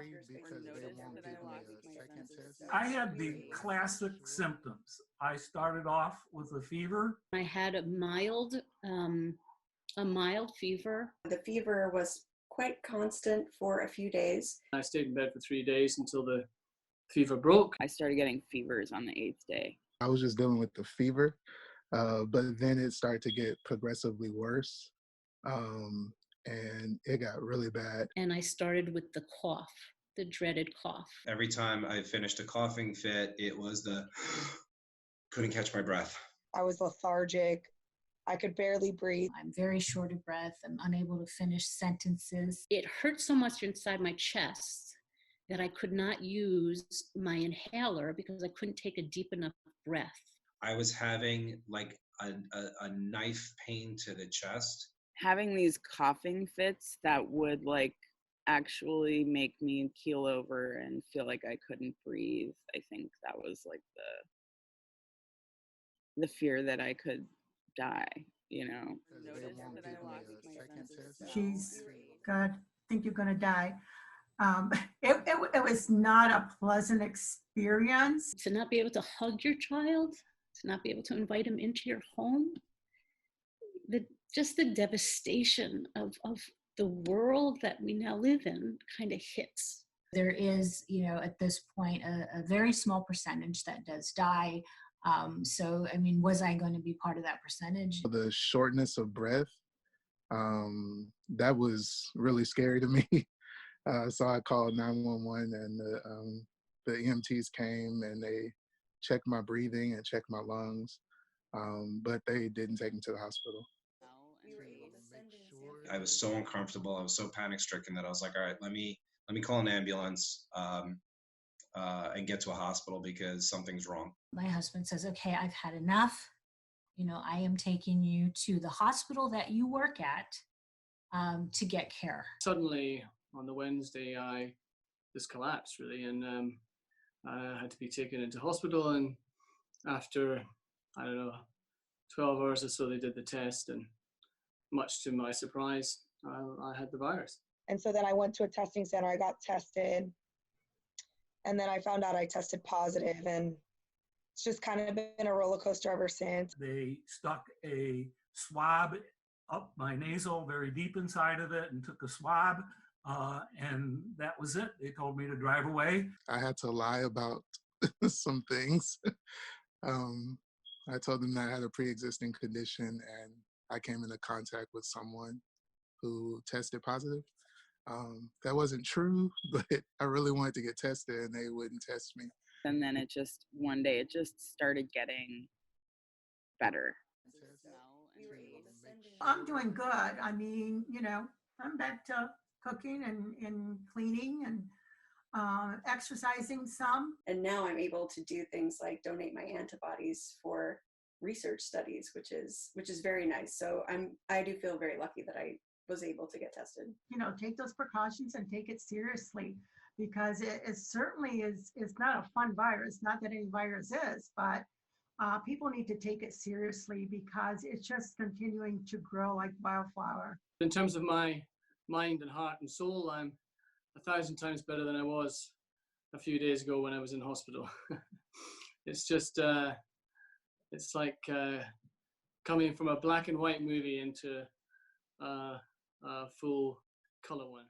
worried because they won't give me a second test. I had the classic symptoms. I started off with a fever. I had a mild fever. The fever was quite constant for a few days. I stayed in bed for 3 days until the fever broke. I started getting fevers on the 8th day. I was just dealing with the fever, but then it started to get progressively worse, and it got really bad. And I started with the cough, the dreaded cough. Every time I finished a coughing fit, it was the couldn't catch my breath. I was lethargic. I could barely breathe. I'm very short of breath. I'm unable to finish sentences. It hurt so much inside my chest that I could not use my inhaler because I couldn't take a deep enough breath. I was having like a knife pain to the chest. Having these coughing fits that would like actually make me keel over and feel like I couldn't breathe. I think that was like the fear that I could die, you know. She's God, I think you're gonna die. It was not a pleasant experience. To not be able to hug your child, to not be able to invite him into your home, just the devastation of the world that we now live in kind of hits. There is, you know, at this point, a very small percentage that does die. So, I mean, was I going to be part of that percentage? The shortness of breath, that was really scary to me. So I called 911 and the EMTs came and they checked my breathing and checked my lungs, but they didn't take me to the hospital. I was so uncomfortable. I was so panic stricken that I was like, all right, let me call an ambulance and get to a hospital because something's wrong. My husband says, okay, I've had enough. You know, I am taking you to the hospital that you work at to get care. Suddenly, on the Wednesday, I just collapsed really, and I had to be taken into hospital. And after, I don't know, 12 hours or so, they did the test, and much to my surprise, I had the virus. And so then I went to a testing center, I got tested, and then I found out I tested positive, and it's just kind of been a roller coaster ever since. They stuck a swab up my nasal, very deep inside of it, and took a swab, and that was it. They told me to drive away. I had to lie about some things. I told them that I had a pre-existing condition and I came into contact with someone who tested positive. That wasn't true, but I really wanted to get tested and they wouldn't test me. And then one day it just started getting better. I'm doing good. I mean, you know, I'm back to cooking and cleaning and exercising some. And now I'm able to do things like donate my antibodies for research studies, which is very nice. So I do feel very lucky that I was able to get tested. You know, take those precautions and take it seriously, because it certainly is not a fun virus. Not that any virus is, but people need to take it seriously because it's just continuing to grow like wildflower. In terms of my mind and heart and soul, I'm 1,000 times better than I was a few days ago when I was in hospital. It's just, it's like coming from a black and white movie into a full color one.